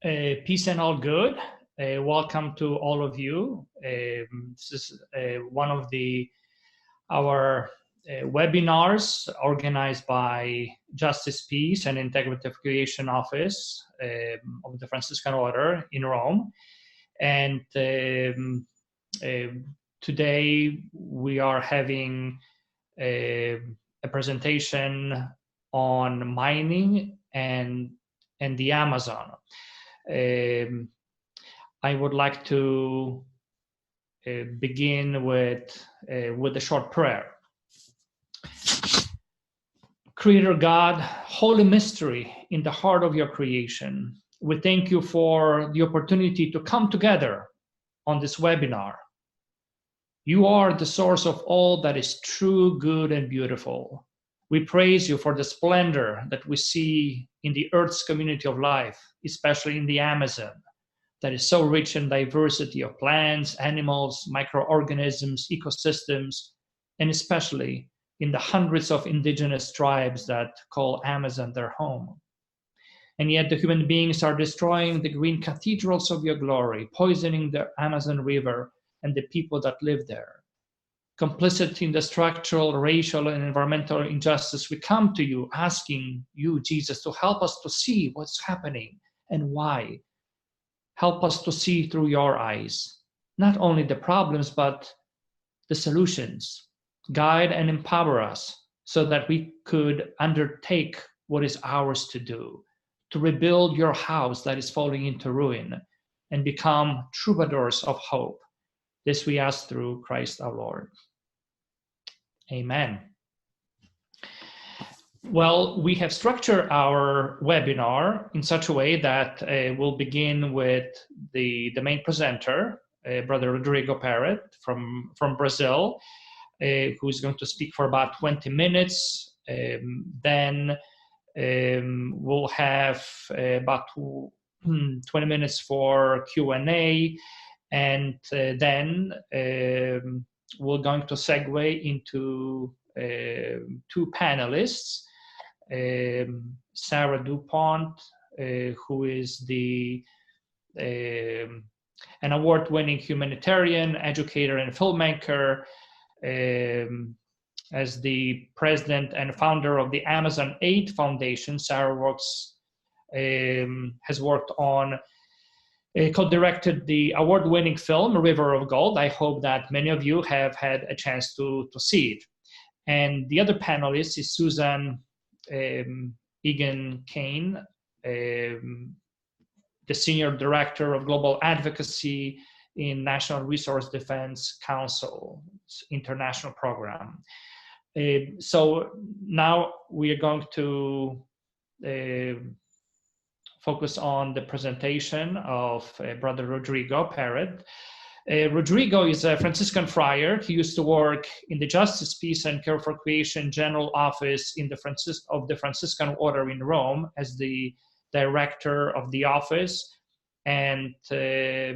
Peace and all good. Welcome to all of you. This is one of our webinars organized by Justice, Peace, and Integrative Creation Office of the Franciscan Order in Rome. And today we are having a presentation on mining and the Amazon. I would like to begin with a short prayer. Creator God, holy mystery in the heart of your creation, we thank you for the opportunity to come together on this webinar. You are the source of all that is true, good, and beautiful. We praise you for the splendor that we see in the Earth's community of life, especially in the Amazon, that is so rich in diversity of plants, animals, microorganisms, ecosystems, and especially in the hundreds of indigenous tribes that call Amazon their home. And yet the human beings are destroying the green cathedrals of your glory, poisoning the Amazon River and the people that live there. Complicit in the structural, racial, and environmental injustice, we come to you asking you, Jesus, to help us to see what's happening and why. Help us to see through your eyes, not only the problems, but the solutions. Guide and empower us so that we could undertake what is ours to do, to rebuild your house that is falling into ruin and become troubadours of hope. This we ask through Christ our Lord. Amen. Well, we have structured our webinar in such a way that we'll begin with the main presenter, Brother Rodrigo Peret from Brazil, who is going to speak for about 20 minutes. Then we'll have about 20 minutes for Q&A, and then we're going to segue into two panelists, Sarah duPont, who is an award-winning humanitarian, educator, and filmmaker, as the president and founder of the Amazon Aid Foundation. Sarah has worked on, co-directed the award-winning film River of Gold. I hope that many of you have had a chance to see it. And the other panelist is Susan Egan Keane, the Senior Director of Global Advocacy in National Resource Defense Council's international program. So now we are going to focus on the presentation of Brother Rodrigo Peret. Rodrigo is a Franciscan friar. He used to work in the Justice, Peace, and Care for Creation General Office of the Franciscan Order in Rome as the director of the office, and is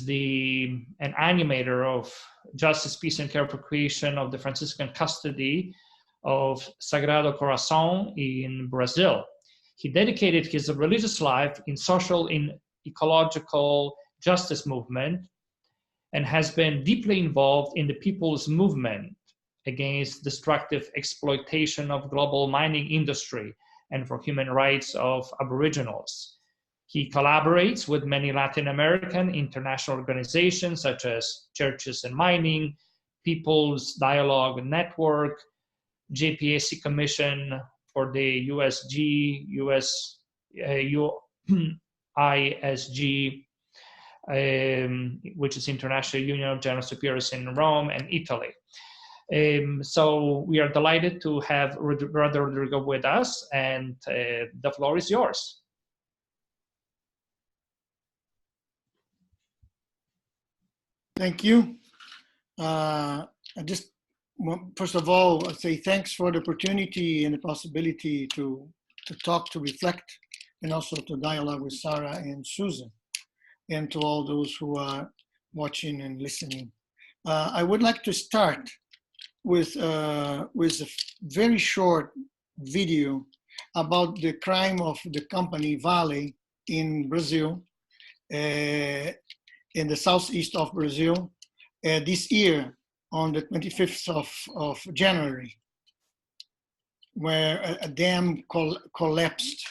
an animator of Justice, Peace, and Care for Creation of the Franciscan Custody of Sagrado Coração in Brazil. He dedicated his religious life in social and ecological justice movement and has been deeply involved in the people's movement against destructive exploitation of global mining industry and for human rights of Aboriginals. He collaborates with many Latin American international organizations such as Churches and Mining, People's Dialogue Network, JPIC Commission for the ISG, which is International Union of General Superiors in Rome and Italy. So we are delighted to have Brother Rodrigo with us, and the floor is yours. Thank you. First of all, I say thanks for the opportunity and the possibility to talk, to reflect, and also to dialogue with Sarah and Susan, and to all those who are watching and listening. I would like to start with a very short video about the crime of the company Vale in Brazil, in the southeast of Brazil, this year on the 25th of January, where a dam collapsed.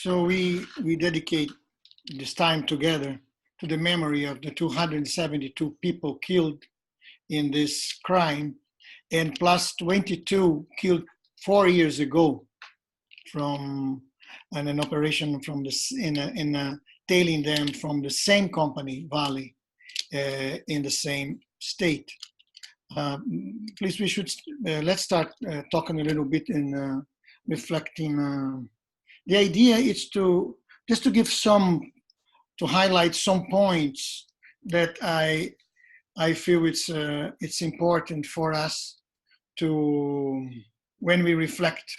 So we dedicate this time together to the memory of the 272 people killed in this crime, and plus 22 killed 4 years ago from an operation from this in a tailing dam from the same company, Vale, in the same state. Please, we should let's start talking a little bit and reflecting. The idea is to just to give to highlight some points that I feel it's important for us to, when we reflect.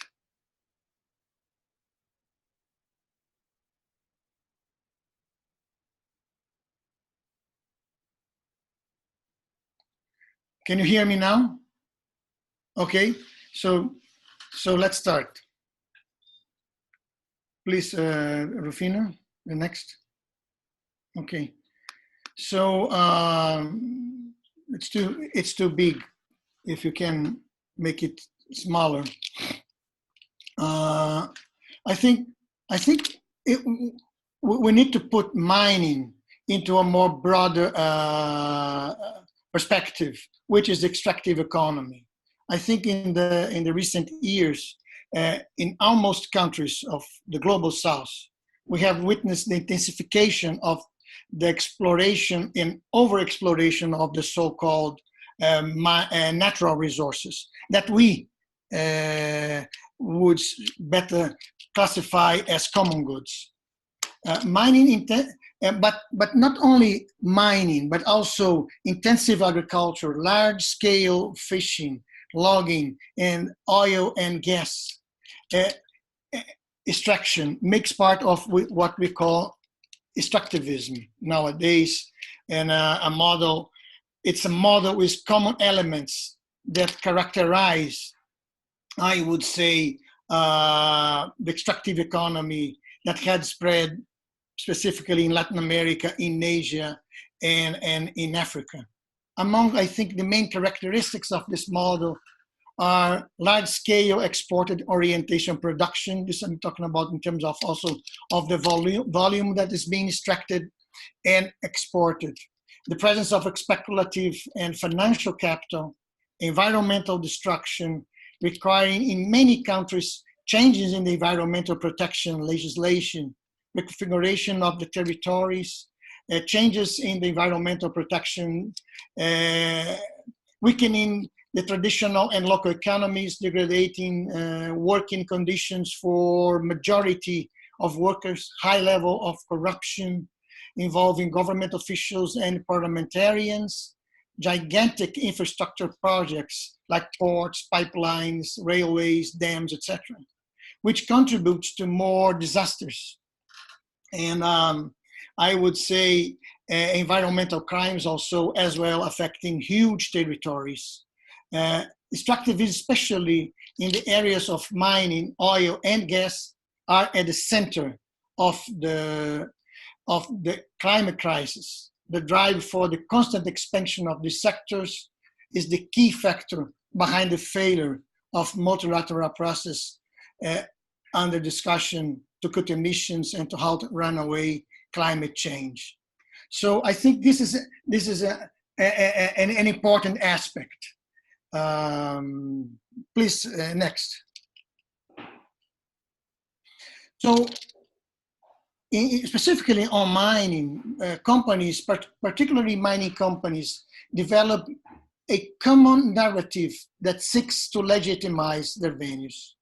Can you hear me now? Okay, so let's start. Please, Rufino, the next. Okay, so it's too big. If you can make it smaller, I think we need to put mining into a more broader perspective, which is the extractive economy. I think in the recent years, in almost countries of the global south, we have witnessed the intensification of the exploration and overexploration of the so-called natural resources that we would better classify as common goods. Mining, but not only mining, but also intensive agriculture, large-scale fishing, logging, and oil and gas extraction makes part of what we call extractivism nowadays, and a model. It's a model with common elements that characterize, I would say, the extractive economy that had spread specifically in Latin America, in Asia, and in Africa. Among, I think, the main characteristics of this model are large-scale exported orientation production. This I'm talking about in terms of also of the volume that is being extracted and exported. The presence of speculative and financial capital, environmental destruction, requiring in many countries changes in the environmental protection legislation, reconfiguration of the territories, changes in the environmental protection, weakening the traditional and local economies, degrading working conditions for majority of workers, high level of corruption involving government officials and parliamentarians, gigantic infrastructure projects like ports, pipelines, railways, dams, etc. which contributes to more disasters. And I would say environmental crimes also as well affecting huge territories. Extractivism, especially in the areas of mining, oil, and gas, are at the center of the climate crisis. The drive for the constant expansion of these sectors is the key factor behind the failure of multilateral process under discussion to cut emissions and to halt runaway climate change. So I think this is an important aspect. Please, next. So specifically on mining, companies, particularly mining companies, develop a common narrative that seeks to legitimize their venues.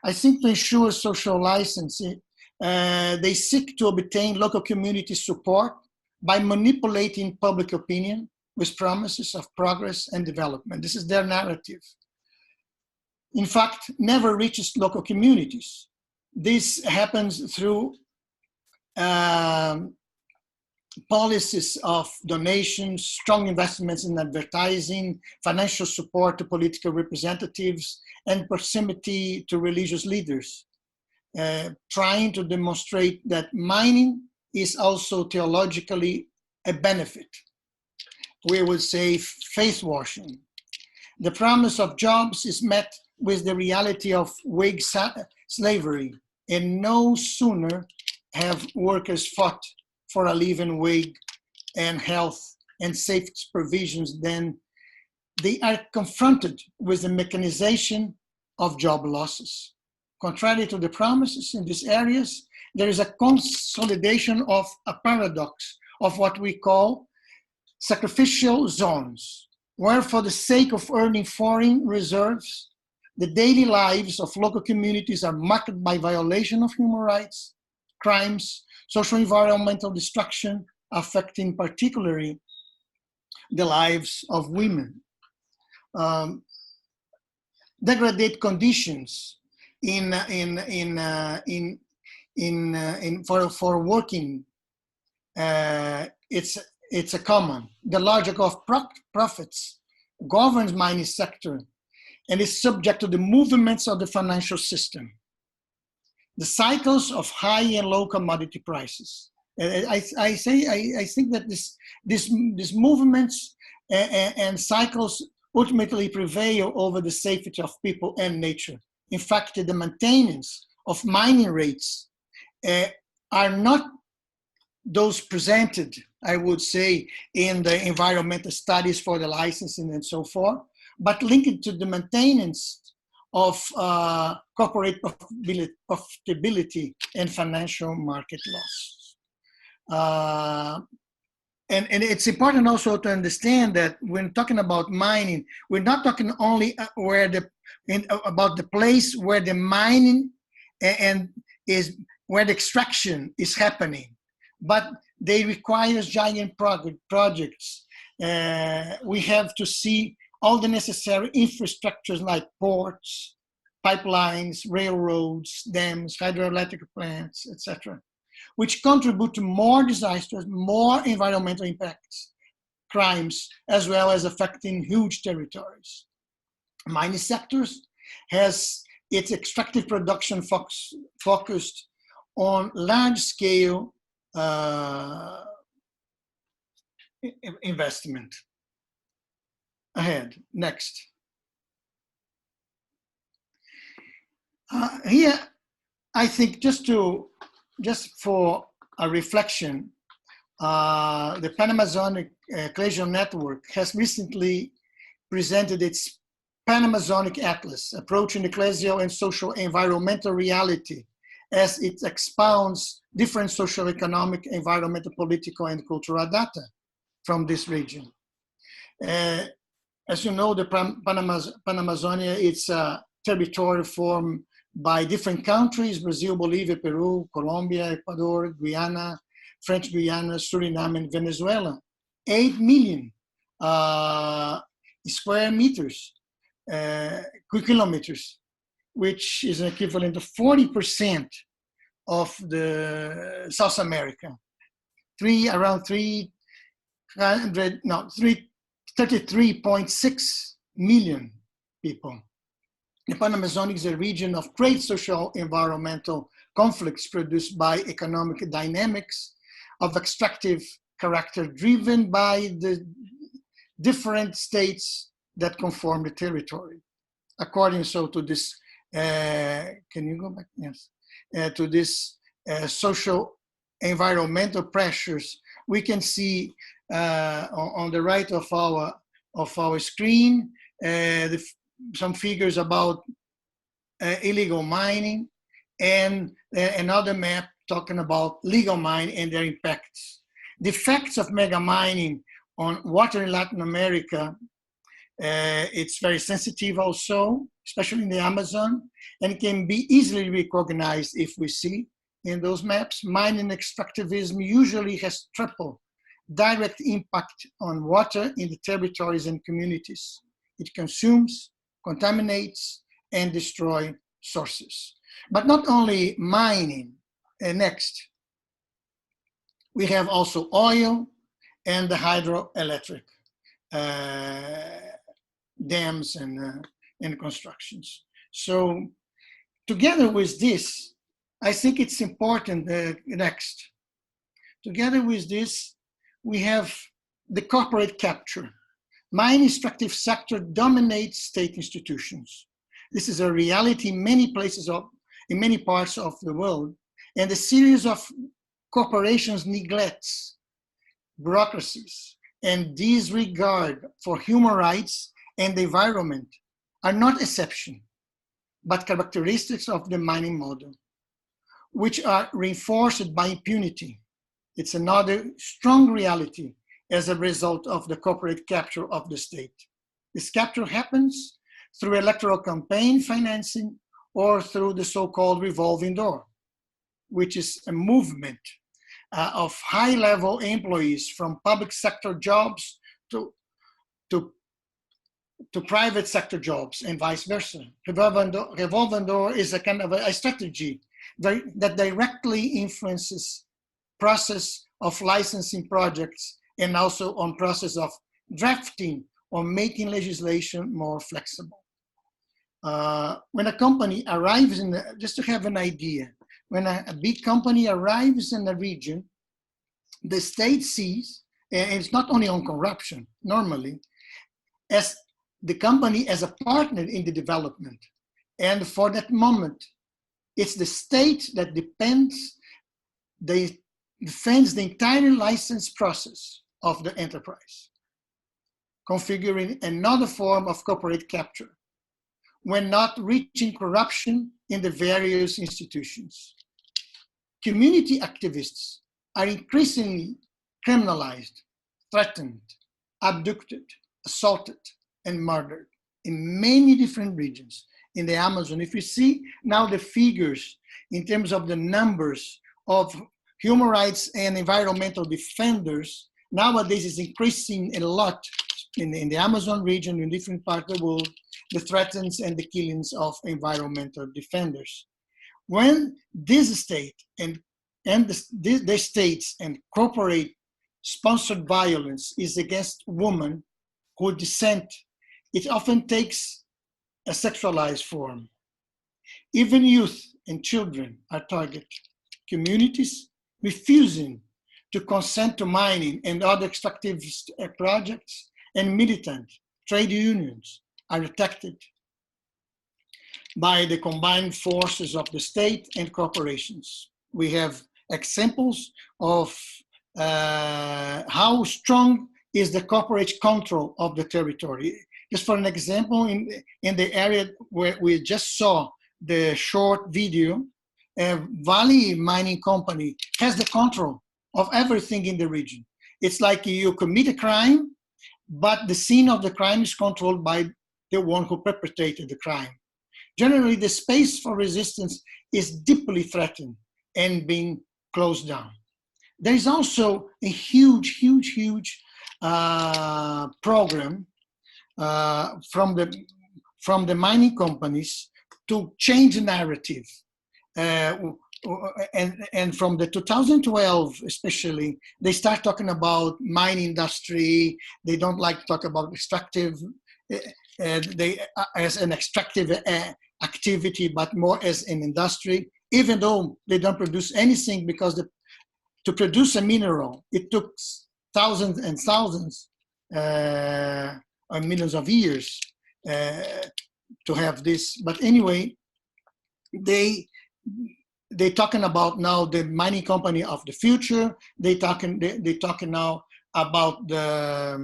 I think to ensure social licensing, they seek to obtain local community support by manipulating public opinion with promises of progress and development. This is their narrative. In fact, never reaches local communities. This happens through policies of donations, strong investments in advertising, financial support to political representatives, and proximity to religious leaders, trying to demonstrate that mining is also theologically a benefit. We would say faith washing. The promise of jobs is met with the reality of wage slavery, and no sooner have workers fought for a living wage and health and safety provisions than they are confronted with the mechanization of job losses. Contrary to the promises in these areas, there is a consolidation of a paradox of what we call sacrificial zones, where for the sake of earning foreign reserves, the daily lives of local communities are marked by violation of human rights, crimes, social environmental destruction, affecting particularly the lives of women. Degraded conditions for working, it's a common. The logic of profits governs mining sector and is subject to the movements of the financial system. The cycles of high and low commodity prices. I think that these movements and cycles ultimately prevail over the safety of people and nature. In fact, the maintenance of mining rates are not those presented, I would say, in the environmental studies for the licensing and so forth, but linked to the maintenance of corporate profitability and financial market loss. And it's important also to understand that when talking about mining, we're not talking only about the place where the mining and is where the extraction is happening, but they require giant projects. We have to see all the necessary infrastructures like ports, pipelines, railroads, dams, hydroelectric plants, etc., which contribute to more disasters, more environmental impacts, crimes, as well as affecting huge territories. Mining sectors has its extractive production focused on large-scale investment. Ahead, next. Here, I think just for a reflection, the Pan-Amazonic Ecclesial Network has recently presented its Pan-Amazonic Atlas, approaching ecclesial and social environmental reality as it expounds different social, economic, environmental, political, and cultural data from this region. As you know, the Pan-Amazonia, it's a territory formed by different countries: Brazil, Bolivia, Peru, Colombia, Ecuador, Guyana, French Guiana, Suriname, and Venezuela. 8 million square meters, kilometers. which is an equivalent to 40% of the South America. Around 33.6 million people. The Pan-Amazonic is a region of great social environmental conflicts produced by economic dynamics of extractive character driven by the different states that conform the territory. According to this, can you go back? Yes. To this social environmental pressures, we can see on the right of our screen some figures about illegal mining, and another map talking about legal mining and their impacts. The effects of mega mining on water in Latin America, it's very sensitive also, especially in the Amazon, and it can be easily recognized if we see in those maps. Mining extractivism usually has triple direct impact on water in the territories and communities. It consumes, contaminates, and destroys sources. But not only mining. Next, we have also oil and the hydroelectric dams and constructions. So together with this, I think it's important, next, together with this, we have the corporate capture. Mining extractive sector dominates state institutions. This is a reality in many places in many parts of the world, and a series of corporations neglects bureaucracies and disregard for human rights and the environment are not exception, but characteristics of the mining model, which are reinforced by impunity. It's another strong reality as a result of the corporate capture of the state. This capture happens through electoral campaign financing or through the so-called revolving door, which is a movement of high-level employees from public sector jobs to private sector jobs and vice versa. Revolving door is a kind of a strategy that directly influences process of licensing projects and also on process of drafting or making legislation more flexible. When a company arrives just to have an idea, when a big company arrives in a region, the state sees, and it's not only on corruption, normally, as the company as a partner in the development. And for that moment, it's the state that defends the entire license process of the enterprise, configuring another form of corporate capture when not reaching corruption in the various institutions. Community activists are increasingly criminalized, threatened, abducted, assaulted, and murdered in many different regions in the Amazon. If you see now the figures in terms of the numbers of human rights and environmental defenders, nowadays is increasing a lot in the Amazon region, in different parts of the world, the threats and the killings of environmental defenders. When this state and the states and corporate sponsored violence is against women who dissent, it often takes a sexualized form. Even youth and children are targeted. Communities refusing to consent to mining and other extractive projects, and militant trade unions are attacked by the combined forces of the state and corporations. We have examples of how strong is the corporate control of the territory. Just for an example, in the area where we just saw the short video, Vale Mining Company has the control of everything in the region. It's like you commit a crime, but the scene of the crime is controlled by the one who perpetrated the crime. Generally, the space for resistance is deeply threatened and being closed down. There is also a huge program from the mining companies to change the narrative. And from the 2012 especially, they start talking about mine industry. They don't like to talk about extractive as an extractive activity, but more as an industry, even though they don't produce anything, because to produce a mineral, it took thousands and thousands or millions of years to have this. But anyway, they talking about now the mining company of the future. They talking now about a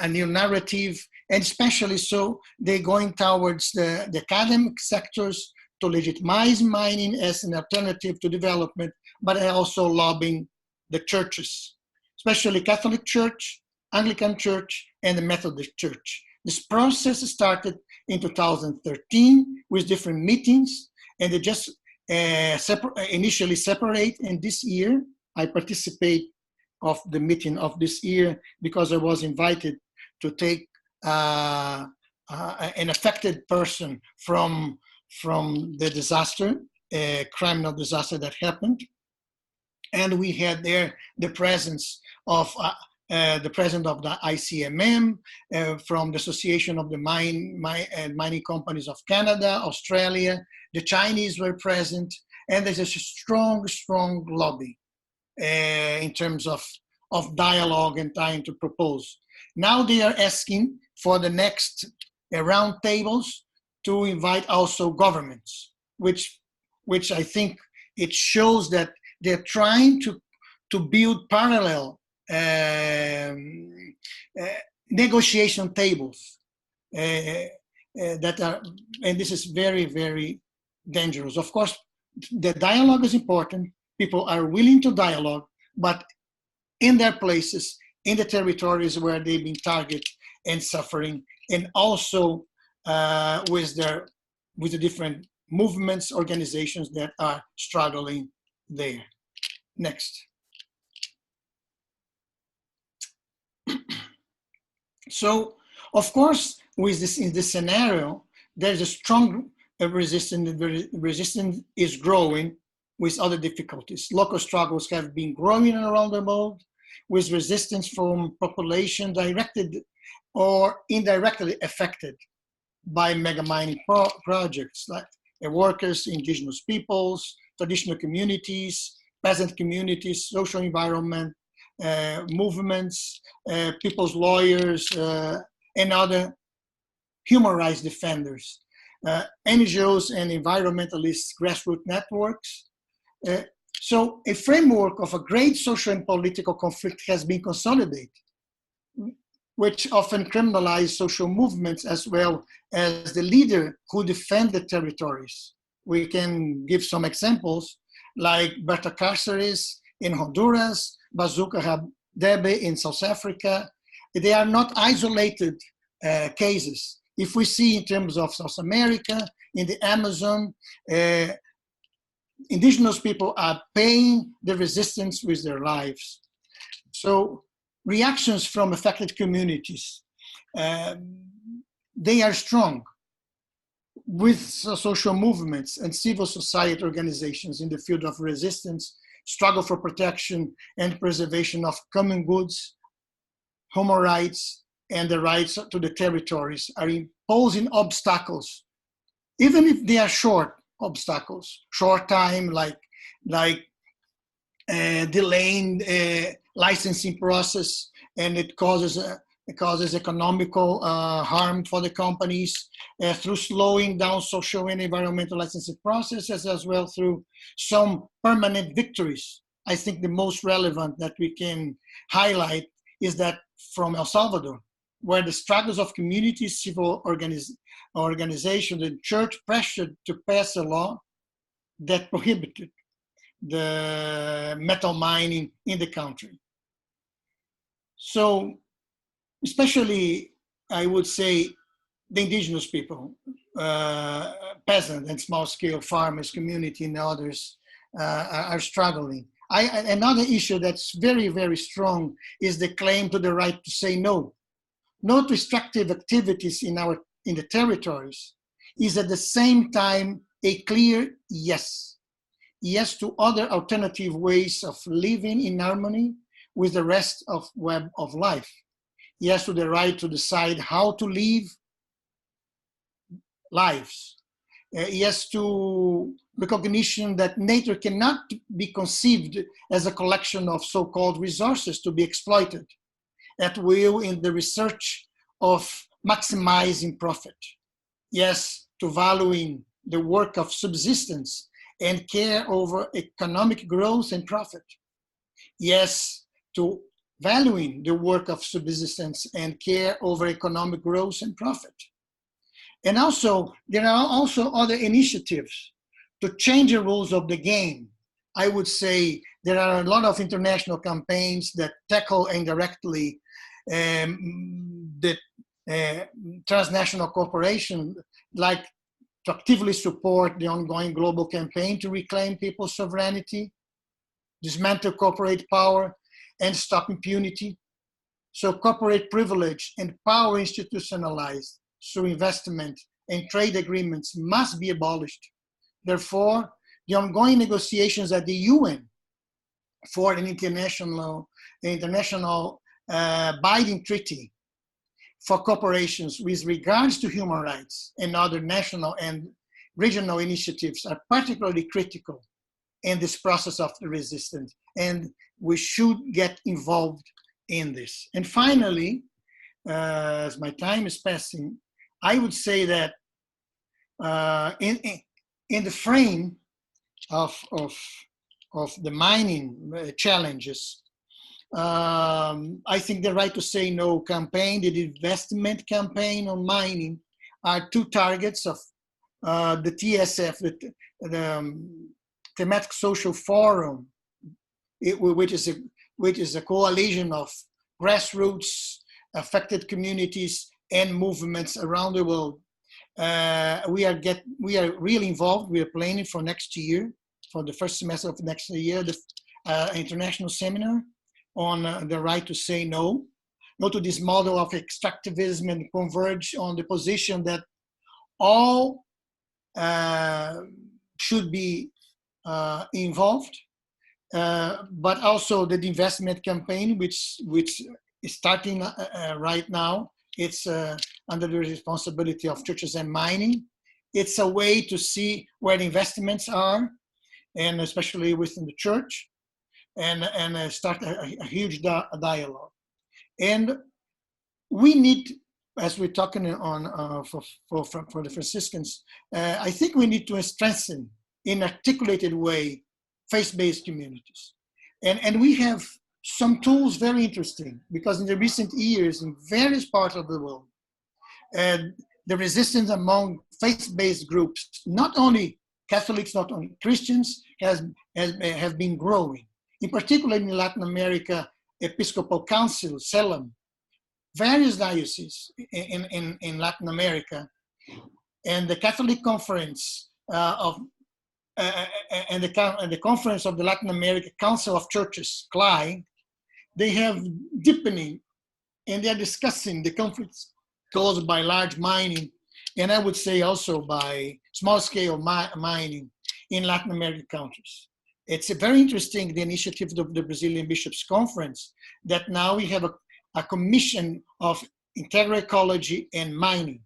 new narrative, and especially so they're going towards the academic sectors to legitimize mining as an alternative to development, but also lobbying the churches, especially Catholic Church, Anglican Church, and the Methodist Church. This process started in 2013 with different meetings, and they just initially separate. And this year, I participate of the meeting of this year because I was invited to take an affected person from the disaster, criminal disaster that happened. And we had there the presence of the president of the ICMM, from the Association of the Mining Companies of Canada, Australia. The Chinese were present, and there's a strong lobby in terms of dialogue and trying to propose. Now they are asking for the next round tables to invite also governments, which I think it shows that they're trying to build parallel negotiation tables that are, and this is very, very dangerous. Of course, the dialogue is important. People are willing to dialogue, but in their places, in the territories where they've been targeted and suffering, and also with the different movements, organizations that are struggling there. Next. So, of course, with this, in this scenario, there's a strong resistance. The resistance is growing with other difficulties. Local struggles have been growing around the world, with resistance from population directed or indirectly affected by mega mining projects, like workers, indigenous peoples, traditional communities, peasant communities, social environment movements, people's lawyers, and other human rights defenders, NGOs and environmentalist grassroots networks. So a framework of a great social and political conflict has been consolidated, which often criminalize social movements as well as the leader who defend the territories. We can give some examples, like Berta Cáceres in Honduras, Bazooka Habdebe in South Africa. They are not isolated cases. If we see in terms of South America, in the Amazon, indigenous people are paying the resistance with their lives. So reactions from affected communities, they are strong, with social movements and civil society organizations in the field of resistance, struggle for protection and preservation of common goods, human rights, and the rights to the territories are imposing obstacles, even if they are short obstacles, short time, like delaying licensing process, and it causes economical harm for the companies through slowing down social and environmental licensing processes, as well through some permanent victories. I think the most relevant that we can highlight is that from El Salvador, where the struggles of communities, civil organizations, and church pressured to pass a law that prohibited the metal mining in the country. So, especially, I would say, the indigenous people, peasant and small-scale farmers, community, and others are struggling. Another issue that's very, very strong is the claim to the right to say no. No to extractive activities in our in the territories is at the same time a clear yes. Yes to other alternative ways of living in harmony with the rest of web of life. Yes to the right to decide how to live lives. Yes to recognition that nature cannot be conceived as a collection of so-called resources to be exploited at will in the research of maximizing profit. Yes to valuing the work of subsistence and care over economic growth and profit. Yes to valuing the work of subsistence and care over economic growth and profit. And also, there are also other initiatives to change the rules of the game. I would say there are a lot of international campaigns that tackle indirectly the transnational corporation, like to actively support the ongoing global campaign to reclaim people's sovereignty, dismantle corporate power, and stop impunity. So corporate privilege and power institutionalized through investment and trade agreements must be abolished. Therefore, the ongoing negotiations at the UN for an international binding treaty for corporations with regards to human rights and other national and regional initiatives are particularly critical in this process of the resistance, and we should get involved in this. And finally, as my time is passing, I would say that in the frame of the mining challenges, I think the Right to Say No campaign, the investment campaign on mining, are two targets of the TSF, the Thematic Social Forum, which is a coalition of grassroots affected communities and movements around the world. We are really involved. We are planning for next year, for the first semester of next year, the international seminar on the right to say no to this model of extractivism, and converge on the position that all should be involved, but also the investment campaign, which is starting right now. It's under the responsibility of churches and mining. It's a way to see where the investments are, and especially within the church, and start a huge dialogue. And we need, as we're talking on for the Franciscans, I think we need to strengthen in articulated way faith-based communities. And we have some tools very interesting, because in the recent years in various parts of the world, the resistance among faith-based groups, not only Catholics, not only Christians, have been growing. In particular in Latin America, Episcopal Council, CELAM, various dioceses in Latin America, and the Catholic Conference and the Conference of the Latin American Council of Churches, CLAI, they have deepening, and they're discussing the conflicts caused by large mining, and I would say also by small-scale mining in Latin American countries. It's a very interesting, the initiative of the Brazilian Bishops' Conference, that now we have a commission of integral ecology and mining.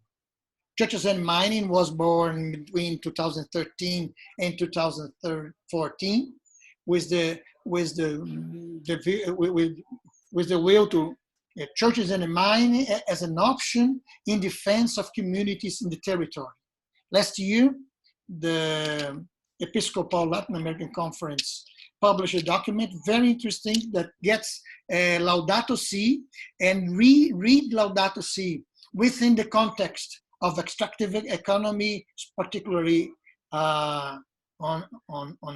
Churches and Mining was born between 2013 and 2014 with the will to churches and mining as an option in defense of communities in the territory. Last year, the Episcopal Latin American Conference published a document, very interesting, that gets Laudato Si, and read Laudato Si within the context of extractive economy, particularly on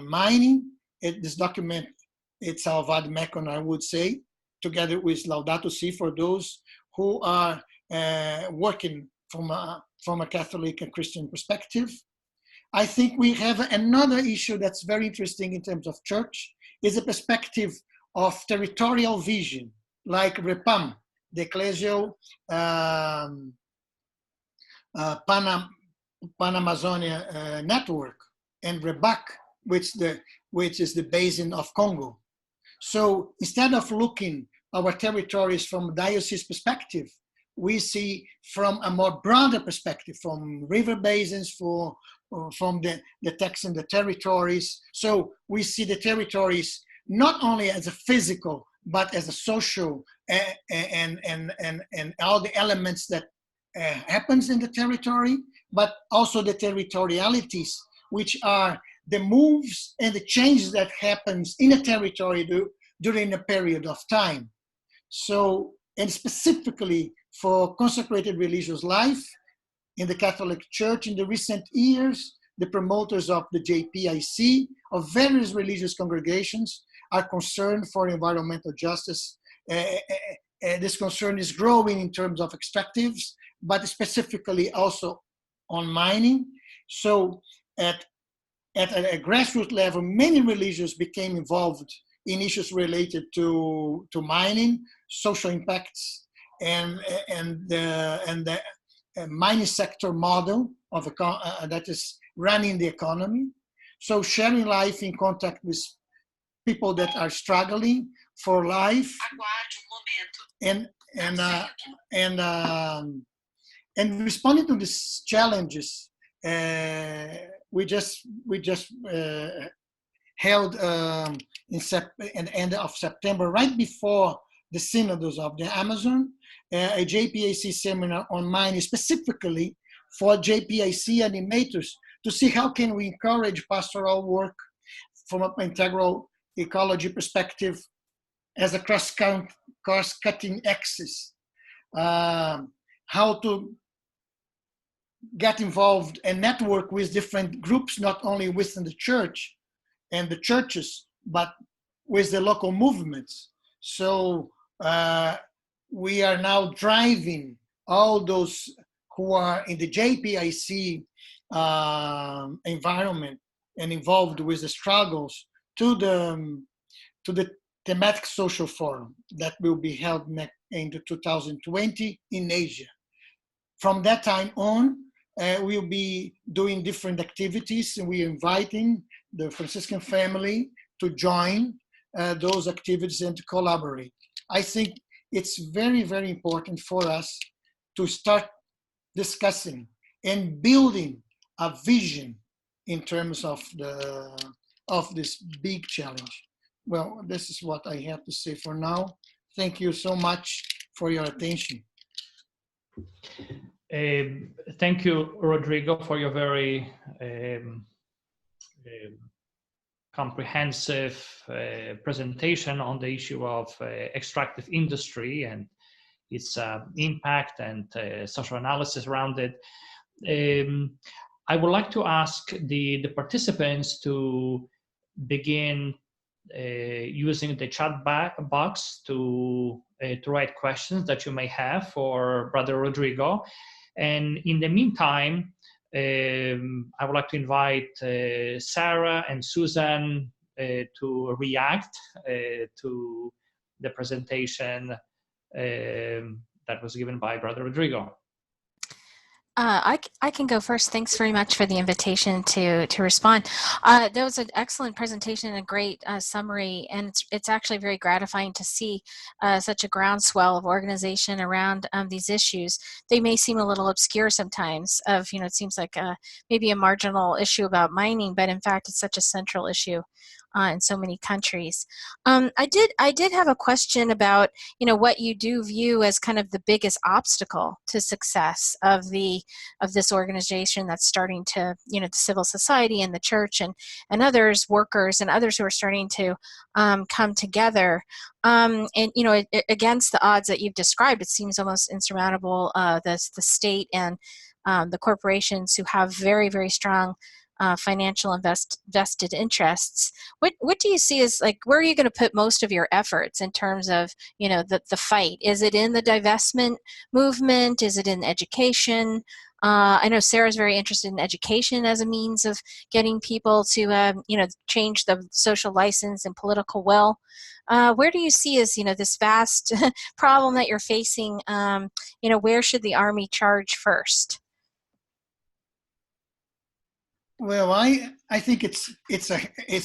mining. This document, it's our vademecum, I would say, together with Laudato Si, for those who are working from a Catholic and Christian perspective. I think we have another issue that's very interesting in terms of church, is a perspective of territorial vision, like REPAM, the ecclesial Pan-Amazonia network, and REBAC, which is the basin of Congo. So instead of looking our territories from a diocese perspective, we see from a more broader perspective, from river basins, from the text and the territories. So we see the territories not only as a physical, but as a social and all the elements that happens in the territory, but also the territorialities, which are the moves and the changes that happens in a territory during a period of time. So, and specifically for consecrated religious life in the Catholic Church in the recent years, the promoters of the JPIC, of various religious congregations, are concerned for environmental justice. This concern is growing in terms of extractives, but specifically also on mining. So at a grassroots level, many religions became involved in issues related to mining, social impacts, and the mining sector model of that is running the economy. So sharing life in contact with people that are struggling for life, and responding to these challenges. We just held in the end of September, right before the Synods of the Amazon, a JPIC seminar on mining specifically for JPIC animators to see how can we encourage pastoral work from an integral ecology perspective as a cross-cutting axis. How to get involved and network with different groups, not only within the church and the churches, but with the local movements. So we are now driving all those who are in the JPIC environment and involved with the struggles to the thematic social forum that will be held in 2020 in Asia. From that time on, we'll be doing different activities, and we're inviting the Franciscan family to join those activities and to collaborate. I think it's very, very important for us to start discussing and building a vision in terms of this big challenge. Well, this is what I have to say for now. Thank you so much for your attention. Thank you, Rodrigo, for your very comprehensive presentation on the issue of extractive industry and its impact and social analysis around it. I would like to ask the participants to begin using the chat box to write questions that you may have for Brother Rodrigo. And in the meantime, I would like to invite Sarah and Susan to react to the presentation that was given by Brother Rodrigo. I can go first. Thanks very much for the invitation to respond. That was an excellent presentation and a great summary, and it's actually very gratifying to see such a groundswell of organization around these issues. They may seem a little obscure sometimes. It seems like maybe a marginal issue about mining, but in fact, it's such a central issue in so many countries. I did have a question about what you do view as kind of the biggest obstacle to success of this organization that's starting to the civil society and the church and others, workers and others who are starting to come together. Against the odds that you've described, it seems almost insurmountable. The state and the corporations who have very, very strong financial vested interests. What do you see as, like, where are you going to put most of your efforts in terms of the fight? Is it in the divestment movement? Is it in education? I know Sarah's very interested in education as a means of getting people to change the social license and political will. Where do you see as this vast problem that you're facing? Where should the Army charge first? Well, I think it's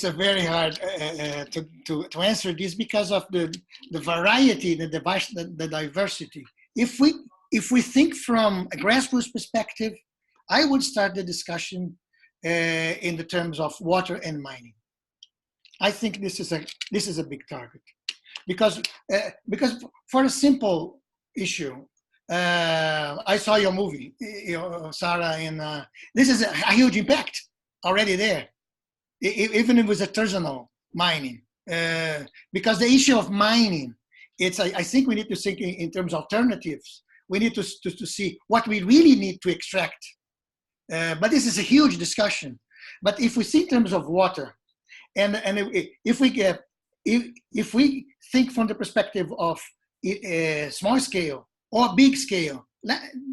a very hard to answer this because of the variety, the diversity. If we think from a grassroots perspective, I would start the discussion in the terms of water and mining. I think this is a big target because for a simple issue. I saw your movie, Sarah, and this is a huge impact already there, even if it was artisanal mining. Because the issue of mining, I think we need to think in terms of alternatives. We need to see what we really need to extract. But this is a huge discussion. But if we think in terms of water, and if we think from the perspective of small scale, or big scale.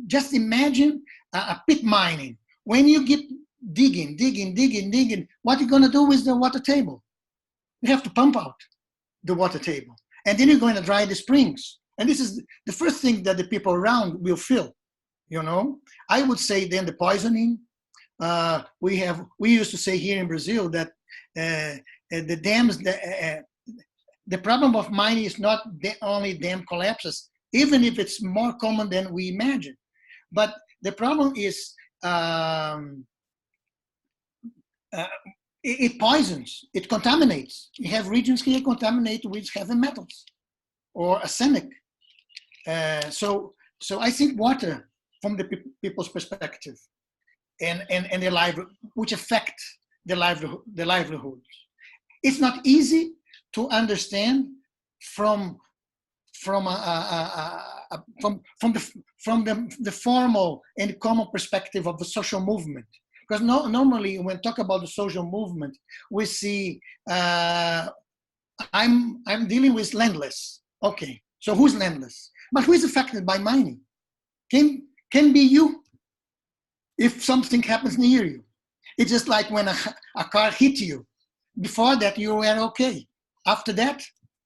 Just imagine a pit mining. When you keep digging, what are you going to do with the water table? You have to pump out the water table. And then you're going to dry the springs. And this is the first thing that the people around will feel. I would say then the poisoning. We used to say here in Brazil that the dams, the problem of mining is not only dam collapses, even if it's more common than we imagine. But the problem is it poisons, it contaminates. You have regions here contaminated with heavy metals or arsenic. So I think water, from the people's perspective, and their livelihood, which affect the livelihoods. It's not easy to understand from the formal and common perspective of the social movement, because normally when we talk about the social movement, we see I'm dealing with landless. Okay, so who's landless? But who is affected by mining? Can be you if something happens near you. It's just like when a car hit you. Before that, you were okay. After that,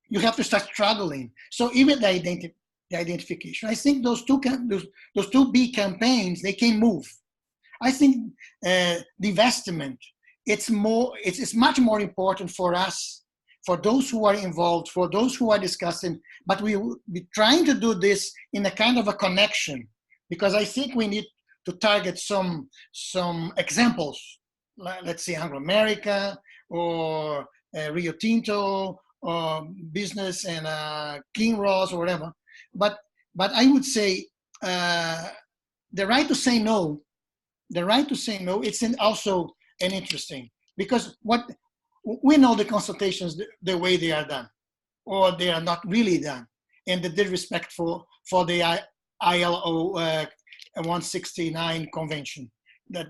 you have to start struggling. So even the identification, I think those two big campaigns, they can move. I think the investment, it's much more important for us, for those who are involved, for those who are discussing, but we will be trying to do this in a kind of a connection, because I think we need to target some examples, let's say Anglo America or Rio Tinto, or business and Kinross or whatever, but I would say the right to say no. It's also an interesting, because we know the consultations the way they are done, or they are not really done, and the disrespect for the ILO 169 convention that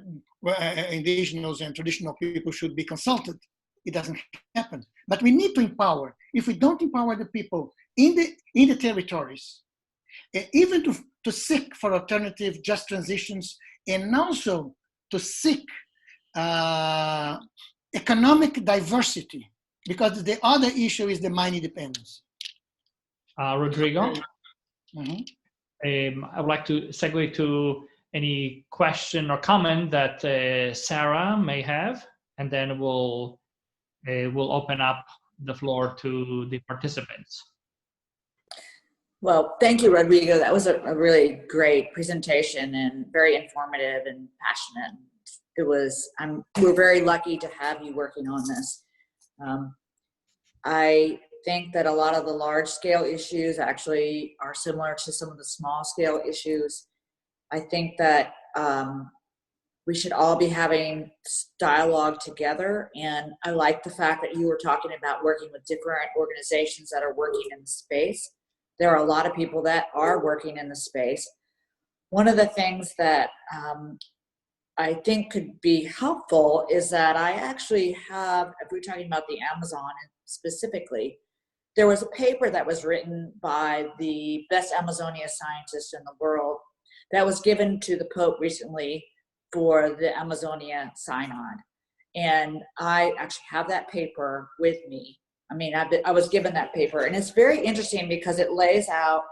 indigenous and traditional people should be consulted. It doesn't happen. But we need to empower. If we don't empower the people in the territories, even to seek for alternative just transitions, and also to seek economic diversity, because the other issue is the mining dependence. Rodrigo, Mm-hmm. I would like to segue to any question or comment that Sarah may have, and then we'll open up the floor to the participants. Well, thank you, Rodrigo. That was a really great presentation and very informative and passionate. We're very lucky to have you working on this. I think that a lot of the large scale issues actually are similar to some of the small scale issues. I think that we should all be having dialogue together. And I like the fact that you were talking about working with different organizations that are working in the space. There are a lot of people that are working in the space. One of the things that I think could be helpful is that I actually have, if we're talking about the Amazon specifically, there was a paper that was written by the best Amazonia scientist in the world that was given to the Pope recently for the Amazonia Synod. And I actually have that paper with me. I mean, I was given that paper, and it's very interesting because it lays out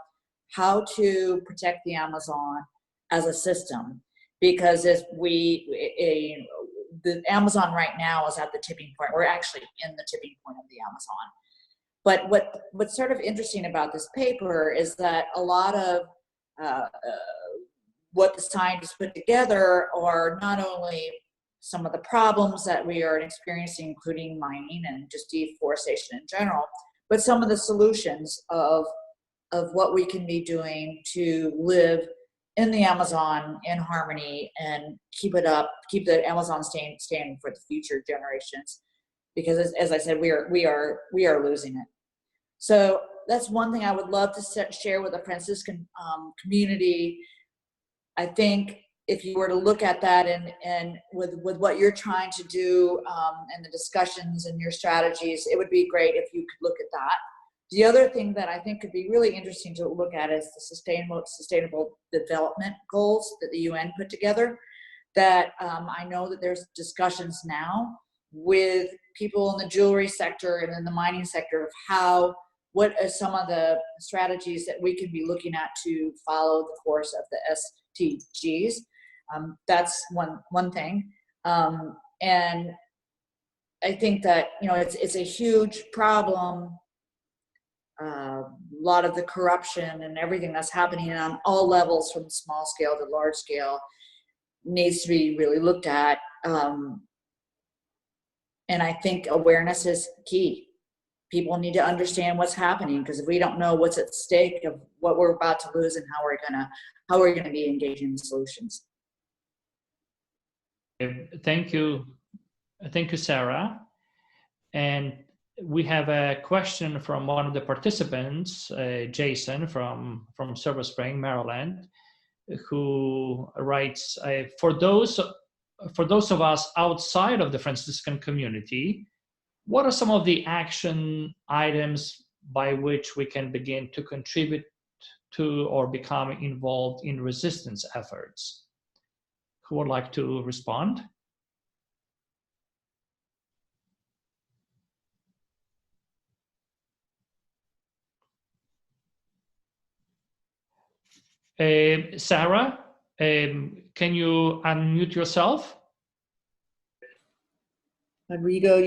how to protect the Amazon as a system. Because if the Amazon right now is at the tipping point. We're actually in the tipping point of the Amazon. But what's sort of interesting about this paper is that a lot of what the scientists put together are not only some of the problems that we are experiencing, including mining and just deforestation in general, but some of the solutions of what we can be doing to live in the Amazon in harmony and keep the Amazon standing for the future generations. Because as I said, we are losing it. So that's one thing I would love to share with the Franciscan community. I think if you were to look at that and with what you're trying to do and the discussions and your strategies, it would be great if you could look at that. The other thing that I think could be really interesting to look at is the sustainable development goals that the UN put together. That I know that there's discussions now with people in the jewelry sector and in the mining sector of what are some of the strategies that we can be looking at to follow the course of the SDGs. That's one thing. And I think that, it's a huge problem. A lot of the corruption and everything that's happening on all levels from small scale to large scale needs to be really looked at. And I think awareness is key. People need to understand what's happening, because if we don't know what's at stake of what we're about to lose and how we're gonna be engaging in solutions. Thank you, Sarah. And we have a question from one of the participants, Jason from Silver Spring, Maryland, who writes, for those of us outside of the Franciscan community, what are some of the action items by which we can begin to contribute to or become involved in resistance efforts? Who would like to respond? Sarah, can you unmute yourself? Rodrigo,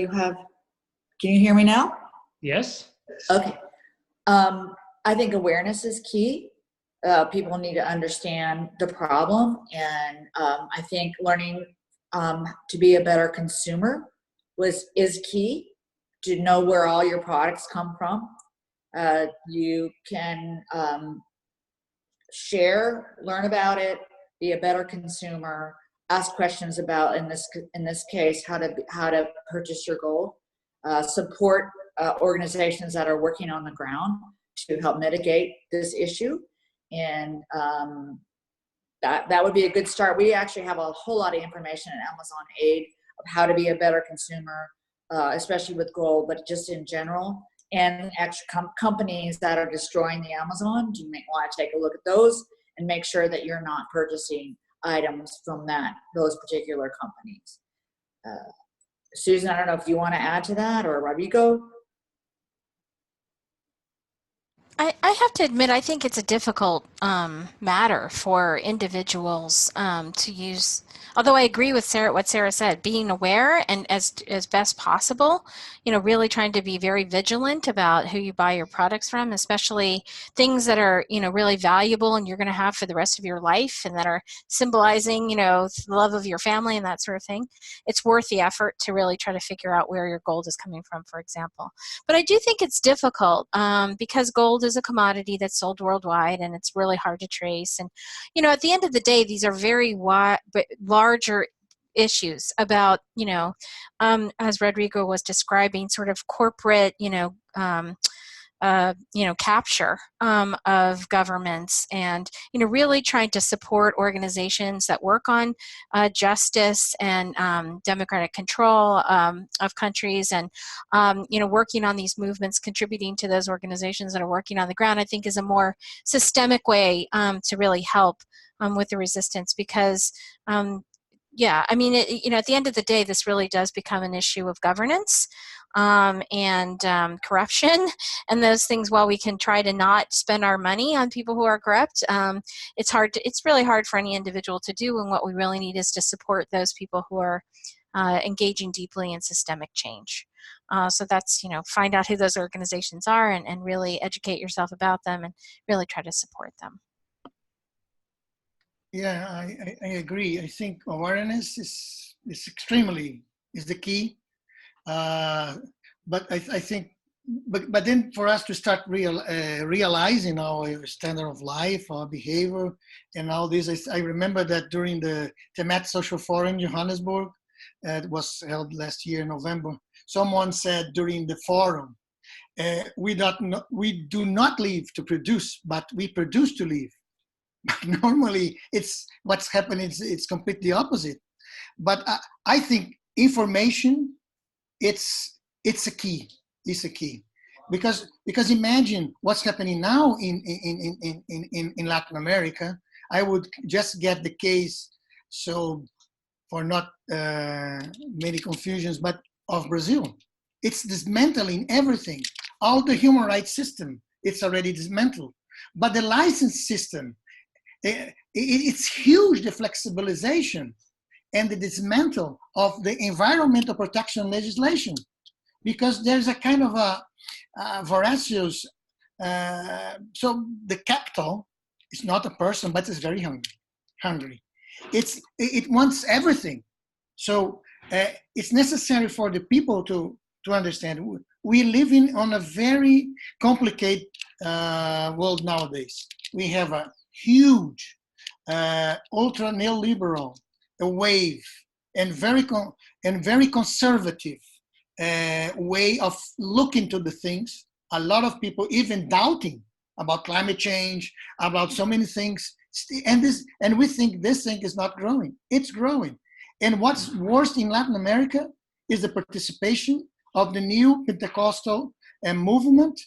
can you hear me now? Yes. Okay. I think awareness is key. People need to understand the problem, and I think learning to be a better consumer is key. To know where all your products come from. You can share, learn about it, be a better consumer, ask questions about, in this case, how to purchase your gold, support organizations that are working on the ground to help mitigate this issue, and that would be a good start. We actually have a whole lot of information in Amazon Aid of how to be a better consumer, especially with gold, but just in general. And actual companies that are destroying the Amazon, you may want to take a look at those and make sure that you're not purchasing items from those particular companies. Susan, I don't know if you want to add to that, or Rodrigo. I have to admit, I think it's a difficult matter for individuals to use. Although I agree with what Sarah said, being aware and as best possible, really trying to be very vigilant about who you buy your products from, especially things that are, really valuable and you're going to have for the rest of your life and that are symbolizing, the love of your family and that sort of thing. It's worth the effort to really try to figure out where your gold is coming from, for example. But I do think it's difficult because gold is a commodity that's sold worldwide and it's really hard to trace. And, at the end of the day, these are very larger issues about, as Rodrigo was describing, sort of corporate, capture of governments, and really trying to support organizations that work on justice and democratic control of countries, and working on these movements, contributing to those organizations that are working on the ground, I think is a more systemic way to really help with the resistance, because at the end of the day, this really does become an issue of governance and corruption and those things. While we can try to not spend our money on people who are corrupt, it's really hard for any individual to do, and what we really need is to support those people who are engaging deeply in systemic change. So that's, find out who those organizations are and really educate yourself about them and really try to support them. Yeah, I agree. I think awareness is the key. But I think, but then for us to start realizing our standard of life, our behavior, and all this, I remember that during the Temat Social Forum in Johannesburg, it was held last year in November. Someone said during the forum, we do not live to produce, but we produce to live. Normally, it's what's happening. It's completely opposite. But I think information, it's a key. It's a key, because imagine what's happening now in Latin America. I would just get the case, so for not many confusions, but of Brazil. It's dismantling everything. All the human rights system, it's already dismantled. But the license system, it's huge, the flexibilization and the dismantle of the environmental protection legislation, because there's a kind of a voracious, so the capital is not a person, but it's very hungry. It wants everything. So it's necessary for the people to understand we live on a very complicated world nowadays. We have a huge ultra neoliberal wave and very conservative way of looking to the things. A lot of people even doubting about climate change, about so many things, and we think this thing is not growing. It's growing. And what's worse in Latin America is the participation of the new Pentecostal movement,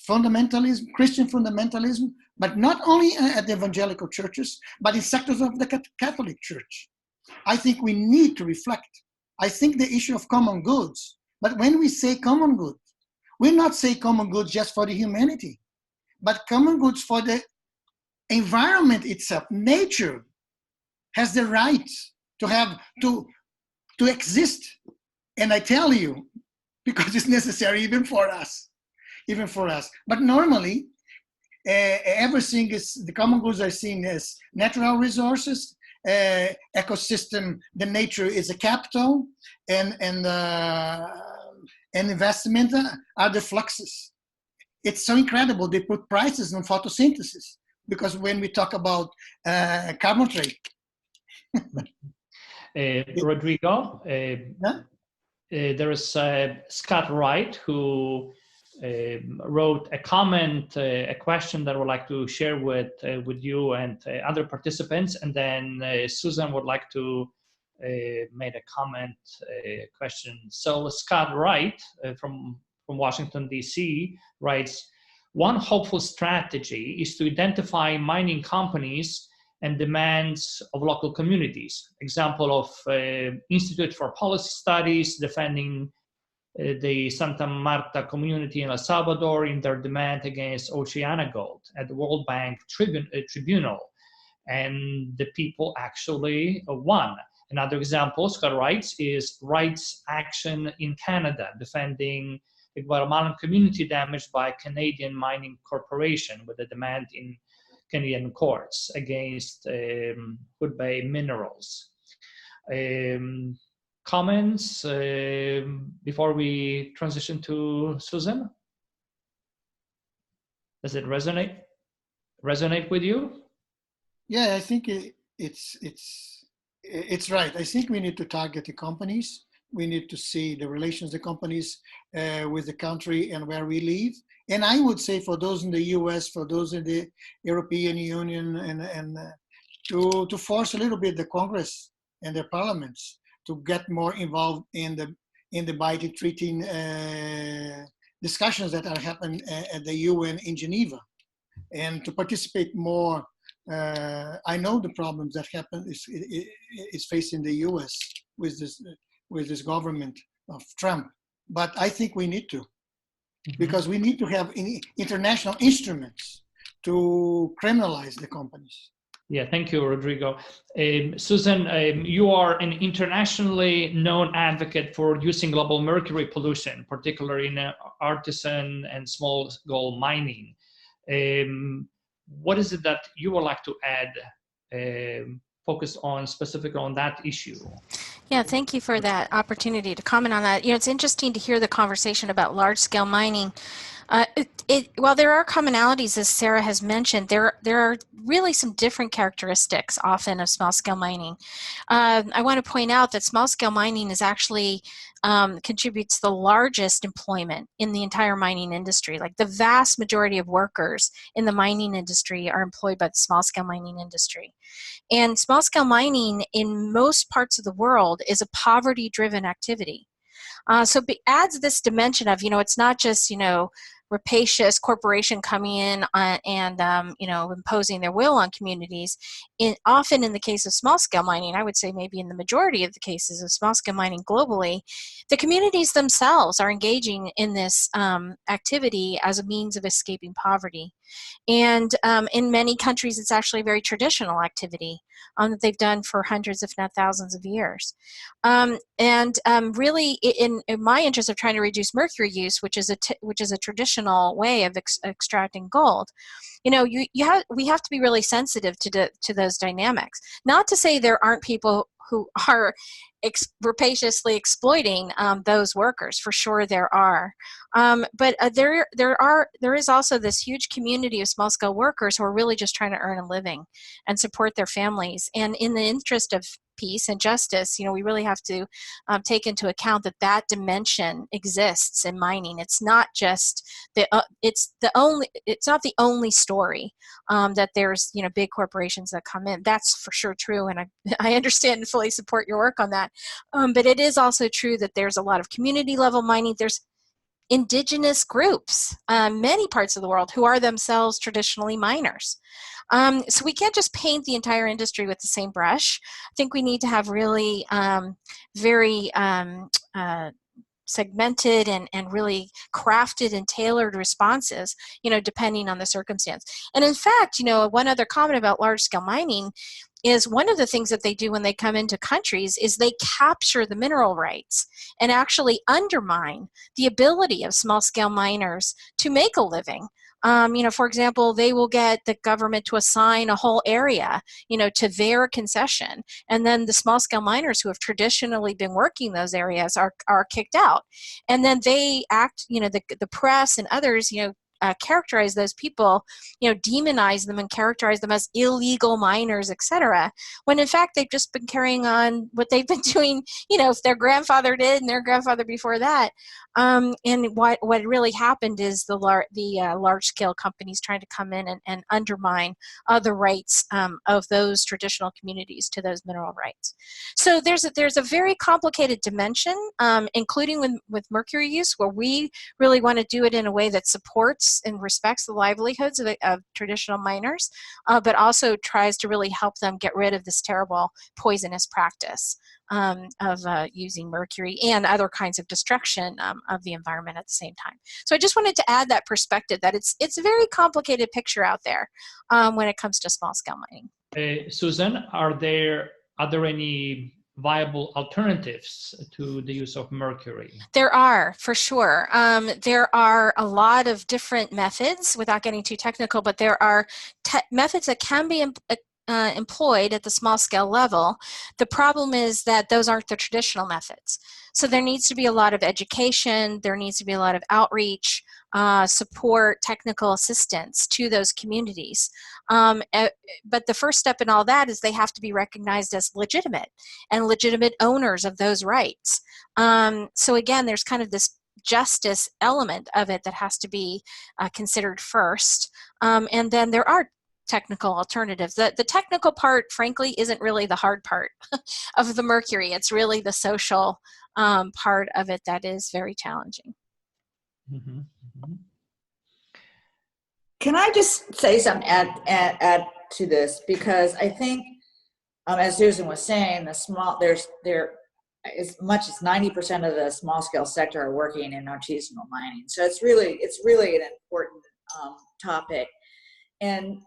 fundamentalism, Christian fundamentalism, but not only at the evangelical churches, but in sectors of the Catholic Church. I think we need to reflect. I think the issue of common goods, but when we say common goods, we not say common goods just for the humanity, but common goods for the environment itself. Nature has the right to have to exist, and I tell you, because it's necessary even for us. But normally, everything is, the common goods are seen as natural resources, ecosystem. The nature is a capital, and investment are the fluxes. It's so incredible. They put prices on photosynthesis, because when we talk about carbon trade. Rodrigo, Yeah? there is Scott Wright who wrote a comment, a question that I would like to share with you and other participants, and then Susan would like to make a comment, question. So Scott Wright from Washington, D.C. writes, one hopeful strategy is to identify mining companies and demands of local communities. Example of Institute for Policy Studies defending the Santa Marta community in El Salvador in their demand against OceanaGold at the World Bank Tribunal. And the people actually won. Another example, Scott writes, is Rights Action in Canada, defending the Guatemalan community damaged by Canadian Mining Corporation with a demand in Canadian courts against Hudbay Minerals. Comments before we transition to Susan? Does it resonate with you? Yeah, I think it's right. I think we need to target the companies. We need to see the relations of the companies with the country and where we live. And I would say for those in the US, for those in the European Union, and to force a little bit the Congress and their parliaments to get more involved in the Biden treaty discussions that are happening at the UN in Geneva, and to participate more. I know the problems that happen is facing the US with this government of Trump, but I think we need to, because we need to have international instruments to criminalize the companies. Yeah, thank you, Rodrigo. Susan, you are an internationally known advocate for reducing global mercury pollution, particularly in artisan and small-scale mining. What is it that you would like to add, focus on specifically on that issue? Yeah, thank you for that opportunity to comment on that. You know, it's interesting to hear the conversation about large-scale mining. While there are commonalities, as Sarah has mentioned, there are really some different characteristics often of small-scale mining. I want to point out that small-scale mining is actually contributes the largest employment in the entire mining industry. Like the vast majority of workers in the mining industry are employed by the small-scale mining industry. And small-scale mining in most parts of the world is a poverty-driven activity. So it adds this dimension of, you know, it's not just, you know, rapacious corporation coming in and you know, imposing their will on communities. Often in the case of small-scale mining, I would say maybe in the majority of the cases of small-scale mining globally, the communities themselves are engaging in this activity as a means of escaping poverty. And in many countries, it's actually a very traditional activity that they've done for hundreds, if not thousands of years. Really, in my interest of trying to reduce mercury use, which is a traditional way of extracting gold, you know, we have to be really sensitive to those dynamics. Not to say there aren't people who are rapaciously exploiting those workers. For sure there are. But there is also this huge community of small-scale workers who are really just trying to earn a living and support their families. And in the interest of peace and justice, you know, we really have to take into account that that dimension exists in mining. It's not just it's not the only story that there's, you know, big corporations that come in. That's for sure true, and I understand and fully support your work on that. But it is also true that there's a lot of community level mining. There's indigenous groups, many parts of the world, who are themselves traditionally miners. So we can't just paint the entire industry with the same brush. I think we need to have really very segmented and really crafted and tailored responses, you know, depending on the circumstance. And in fact, you know, one other comment about large-scale mining is one of the things that they do when they come into countries is they capture the mineral rights and actually undermine the ability of small-scale miners to make a living. You know, for example, they will get the government to assign a whole area, you know, to their concession. And then the small-scale miners who have traditionally been working those areas are kicked out. And then they act, you know, the press and others, you know, characterize those people, you know, demonize them and characterize them as illegal miners, etc. When in fact they've just been carrying on what they've been doing, you know, if their grandfather did and their grandfather before that. And what really happened is the large-scale companies trying to come in and undermine the rights of those traditional communities to those mineral rights. So there's a very complicated dimension, including with mercury use, where we really want to do it in a way that supports and respects the livelihoods of traditional miners, but also tries to really help them get rid of this terrible poisonous practice of using mercury and other kinds of destruction of the environment at the same time. So I just wanted to add that perspective that it's a very complicated picture out there when it comes to small-scale mining. Susan, are there any viable alternatives to the use of mercury? There are, for sure. There are a lot of different methods, without getting too technical, but there are methods that can be employed at the small scale level. The problem is that those aren't the traditional methods. So there needs to be a lot of education, there needs to be a lot of outreach, support, technical assistance to those communities. But the first step in all that is they have to be recognized as legitimate and legitimate owners of those rights. So again, there's kind of this justice element of it that has to be considered first. And then there are technical alternatives. The technical part, frankly, isn't really the hard part of the mercury. It's really the social part of it that is very challenging. Mm-hmm. Mm-hmm. Can I just say something, add to this? Because I think, as Susan was saying, there as much as 90% of the small scale sector are working in artisanal mining. So it's really an important topic. And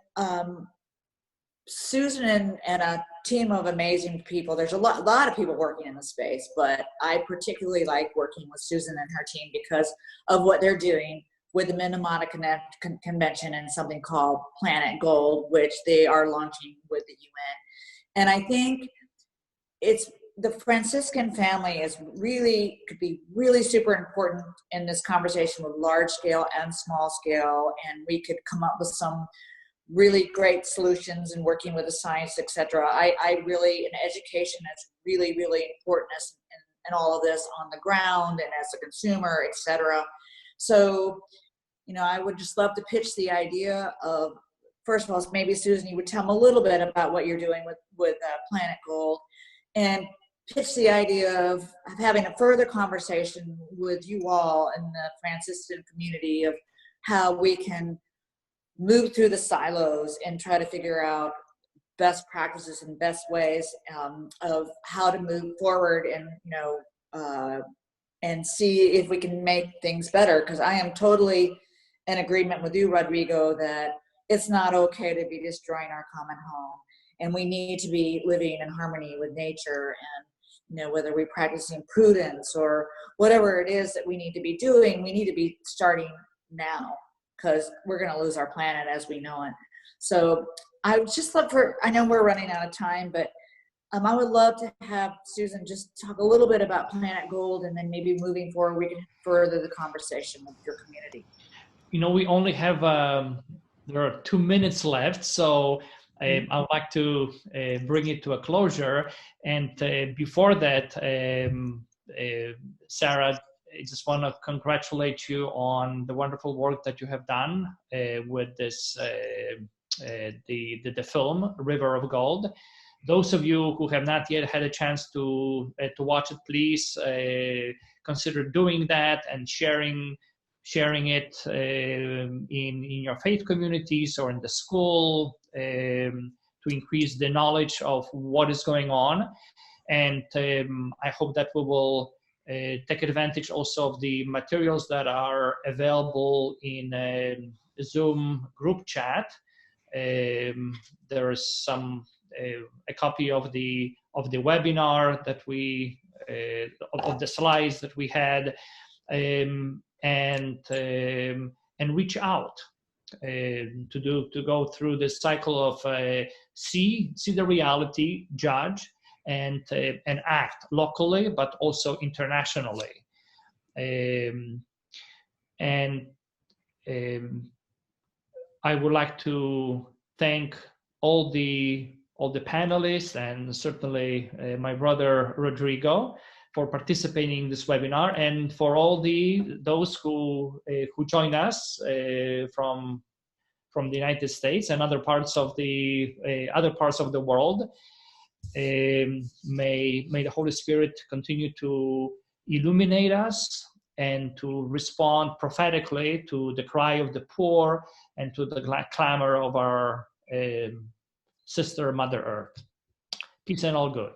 Susan and a team of amazing people. There's a lot of people working in the space, but I particularly like working with Susan and her team because of what they're doing with the Minamata Convention and something called Planet Gold, which they are launching with the UN. And I think it's the Franciscan family could be really super important in this conversation with large scale and small scale, and we could come up with some really great solutions and working with the science, etc. I really, and education is really, really important in all of this on the ground and as a consumer, etc. So, I would just love to pitch the idea of, first of all, maybe Susan, you would tell them a little bit about what you're doing with Planet Gold, and pitch the idea of having a further conversation with you all in the Franciscan community of how we can move through the silos and try to figure out best practices and best ways of how to move forward and see if we can make things better. Because I am totally in agreement with you, Rodrigo, that it's not okay to be destroying our common home, and we need to be living in harmony with nature. And whether we're practicing prudence or whatever it is that we need to be doing, we need to be starting now, because we're going to lose our planet as we know it. So I would just love I know we're running out of time, but I would love to have Susan just talk a little bit about Planet Gold, and then maybe moving forward, we can further the conversation with your community. We only have, there are 2 minutes left, so I would like to bring it to a closure. And before that, Sarah, I just want to congratulate you on the wonderful work that you have done with this, the film River of Gold. Those of you who have not yet had a chance to watch it, please consider doing that and sharing it in your faith communities or in the school to increase the knowledge of what is going on. And I hope that we will take advantage also of the materials that are available in a Zoom group chat. There is a copy of the webinar that of the slides that we had, and reach out to go through this cycle of see the reality, judge, and act locally, but also internationally. I would like to thank all the panelists, and certainly my brother Rodrigo, for participating in this webinar, and for all those who join us from the United States and other parts of the world. May the Holy Spirit continue to illuminate us and to respond prophetically to the cry of the poor and to the clamor of our sister Mother Earth. Peace and all good.